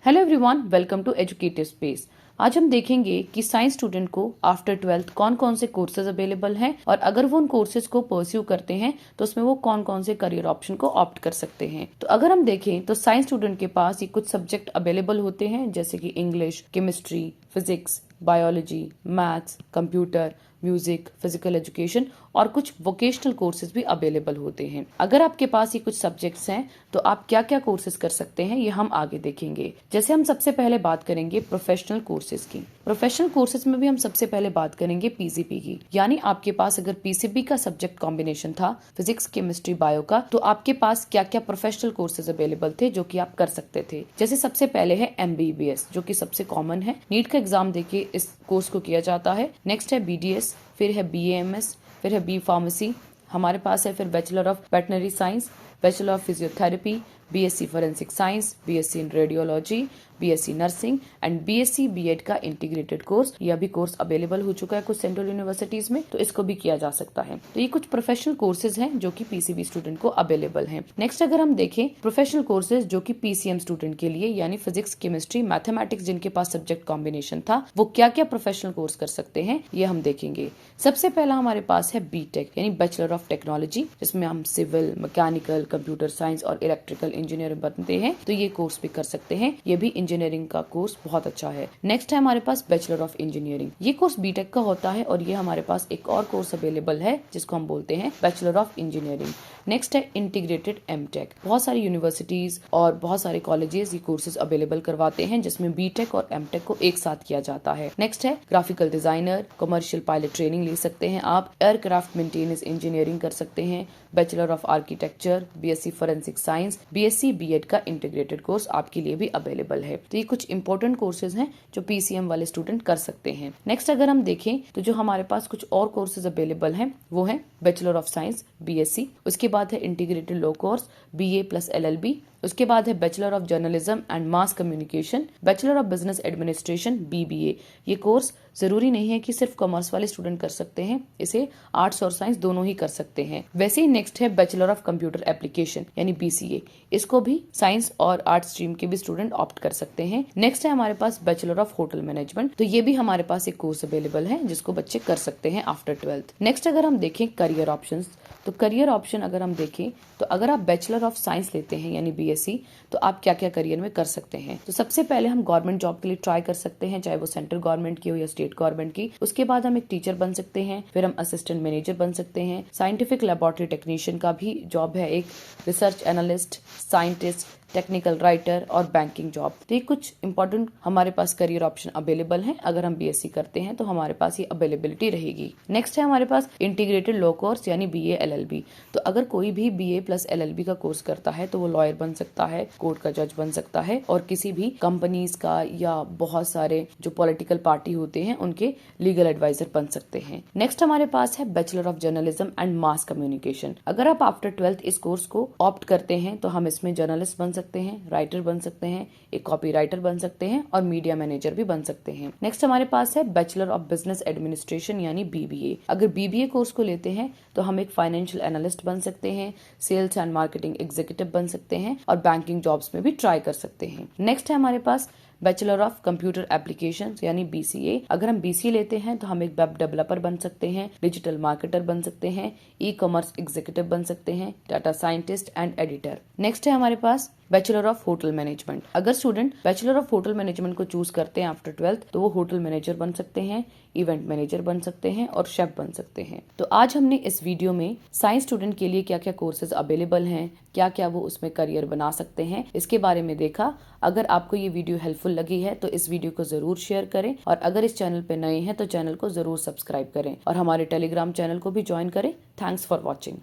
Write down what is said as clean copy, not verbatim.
Hello everyone, welcome to educative space. आज हम देखेंगे कि साइंस स्टूडेंट को आफ्टर 12th कौन कौन से कोर्सेज अवेलेबल हैं और अगर वो उन कोर्सेज को परस्यू करते हैं तो उसमें वो कौन कौन से करियर ऑप्शन को ऑप्ट कर सकते हैं। तो अगर हम देखें तो साइंस स्टूडेंट के पास ये कुछ सब्जेक्ट अवेलेबल होते हैं जैसे कि English, chemistry, physics, biology, maths, computer, music, physical education और कुछ वोकेशनल कोर्सेज भी अवेलेबल होते हैं। अगर आपके पास ये कुछ सब्जेक्ट्स हैं तो आप क्या क्या कोर्सेज कर सकते हैं ये हम आगे देखेंगे। जैसे हम सबसे पहले बात करेंगे प्रोफेशनल कोर्सेज की। प्रोफेशनल कोर्सेज में भी हम सबसे पहले बात करेंगे पीसीबी की, यानी आपके पास अगर पीसीबी का सब्जेक्ट कॉम्बिनेशन था फिजिक्स, केमिस्ट्री, बायो का, तो आपके पास क्या क्या प्रोफेशनल कोर्सेज अवेलेबल थे जो कि आप कर सकते थे। जैसे सबसे पहले है एमबीबीएस, जो कि सबसे कॉमन है, नीट का एग्जाम देके इस कोर्स को किया जाता है। नेक्स्ट है बीडीएस, फिर है बीएएमएस, फिर है बी फार्मेसी, हमारे पास है फिर bachelor of veterinary science, bachelor of physiotherapy, BSc forensic science, BSc in radiology, BSc nursing and BSc BEd का इंटीग्रेटेड कोर्स। यह भी कोर्स अवेलेबल हो चुका है कुछ सेंट्रल यूनिवर्सिटीज में, तो इसको भी किया जा सकता है। तो ये कुछ प्रोफेशनल कोर्सेज हैं जो कि पीसीबी स्टूडेंट को अवेलेबल हैं। नेक्स्ट अगर हम देखें प्रोफेशनल कोर्सेज जो कि पीसीएम स्टूडेंट के लिए, यानी फिजिक्स, केमिस्ट्री, मैथमेटिक्स जिनके पास सब्जेक्ट कॉम्बिनेशन था, वो क्या क्या प्रोफेशनल कोर्स कर सकते हैं ये हम देखेंगे। सबसे पहला हमारे पास है बीटेक, यानी बैचलर ऑफ टेक्नोलॉजी, जिसमें हम सिविल, मैकेनिकल, कंप्यूटर साइंस और इलेक्ट्रिकल इंजीनियर बनते हैं, तो ये कोर्स भी कर सकते हैं। ये भी इंजीनियरिंग का कोर्स बहुत अच्छा है। नेक्स्ट है हमारे पास बैचलर ऑफ इंजीनियरिंग, ये कोर्स बीटेक का होता है और ये हमारे पास एक और कोर्स अवेलेबल है जिसको हम बोलते हैं बैचलर ऑफ इंजीनियरिंग। नेक्स्ट है इंटीग्रेटेड एमटेक, बहुत सारी यूनिवर्सिटीज और बहुत सारे कॉलेजेस ये कोर्सेज अवेलेबल करवाते हैं जिसमें बीटेक और एमटेक को एक साथ किया जाता है। नेक्स्ट है graphical designer, commercial pilot training ले सकते हैं आप, एयरक्राफ्ट मेंटेनेंस इंजीनियरिंग कर सकते हैं, bachelor of architecture, BSc forensic science, BSc BEd का इंटीग्रेटेड कोर्स आपके लिए भी अवेलेबल है। तो ये कुछ इंपॉर्टेंट कोर्सेज हैं जो पीसीएम वाले स्टूडेंट कर सकते हैं। नेक्स्ट अगर हम देखें तो जो हमारे पास कुछ और कोर्सेज अवेलेबल हैं वो है बैचलर ऑफ साइंस बीएससी, उसके बाद है integrated law course BA plus LLB, उसके बाद है bachelor of journalism and mass communication, bachelor of business administration BBA. ये कोर्स जरूरी नहीं है कि सिर्फ कॉमर्स वाले स्टूडेंट कर सकते हैं, इसे आर्ट्स और साइंस दोनों ही कर सकते हैं। वैसे ही नेक्स्ट है बैचलर ऑफ कंप्यूटर एप्लीकेशन यानी बीसीए, इसको भी साइंस और आर्ट्स स्ट्रीम के भी स्टूडेंट ऑप्ट कर सकते हैं। नेक्स्ट है हमारे पास बैचलर ऑफ होटल मैनेजमेंट, तो ये भी हमारे पास एक कोर्स अवेलेबल है जिसको बच्चे कर सकते हैं आफ्टर 12th। नेक्स्ट अगर हम देखें करियर ऑप्शन, तो करियर ऑप्शन अगर हम देखें तो अगर आप बैचलर ऑफ साइंस लेते हैं यानी बीएससी, तो आप क्या क्या करियर में कर सकते हैं। तो सबसे पहले हम गवर्नमेंट जॉब के लिए ट्राई कर सकते हैं, चाहे वो सेंट्रल गवर्नमेंट की हो या स्टेट गवर्नमेंट की। उसके बाद हम एक टीचर बन सकते हैं, फिर हम असिस्टेंट मैनेजर बन सकते हैं, साइंटिफिक लेबोरेटरी टेक्नीशियन का भी जॉब है, एक research analyst, scientist, technical writer और बैंकिंग जॉब। तो ये कुछ इंपॉर्टेंट हमारे पास करियर ऑप्शन अवेलेबल हैं। अगर हम बीएससी करते हैं तो हमारे पास ये अवेलेबिलिटी रहेगी। नेक्स्ट है हमारे पास इंटीग्रेटेड लॉ कोर्स यानी बीए एलएलबी। तो अगर कोई भी बीए प्लस एलएलबी का कोर्स करता है तो वो लॉयर बन सकता है, कोर्ट का जज बन सकता है और किसी भी कंपनीज का या बहुत सारे जो पॉलिटिकल पार्टी होते हैं उनके लीगल एडवाइजर बन सकते हैं। नेक्स्ट हमारे पास है bachelor of journalism and mass communication. अगर आप आफ्टर 12th इस कोर्स को ऑप्ट करते हैं तो हम इसमें जर्नलिस्ट बन सकते हैं, राइटर बन सकते हैं, एक कॉपी राइटर बन सकते हैं और मीडिया मैनेजर भी बन सकते हैं। नेक्स्ट हमारे पास है बैचलर ऑफ बिजनेस एडमिनिस्ट्रेशन यानी बीबीए। अगर बीबीए कोर्स को लेते हैं तो हम एक फाइनेंशियल एनालिस्ट बन सकते हैं, सेल्स एंड मार्केटिंग एग्जीक्यूटिव बन सकते हैं और बैंकिंग जॉब्स में भी ट्राई कर सकते हैं। नेक्स्ट है हमारे पास बैचलर ऑफ कंप्यूटर एप्लीकेशन यानी बीसीए। अगर हम बीसीए लेते हैं तो हम एक वेब डेवलपर बन सकते हैं, डिजिटल मार्केटर बन सकते हैं, ई कॉमर्स एग्जीक्यूटिव बन सकते हैं, data scientist and editor. Next है हमारे पास बैचलर ऑफ होटल मैनेजमेंट। अगर student bachelor of hotel management को चूज करते हैं आफ्टर 12th तो वो होटल मैनेजर बन सकते हैं, इवेंट मैनेजर बन सकते हैं और शेफ बन सकते हैं। तो आज हमने इस वीडियो में साइंस स्टूडेंट के लिए क्या क्या कोर्सेज अवेलेबल हैं, क्या क्या वो उसमें करियर बना सकते हैं, इसके बारे में देखा। अगर आपको ये वीडियो हेल्पफुल लगी है तो इस वीडियो को जरूर शेयर करें और अगर इस चैनल पे नए हैं तो चैनल को जरूर सब्सक्राइब करें और हमारे टेलीग्राम चैनल को भी ज्वाइन करें। Thanks for watching.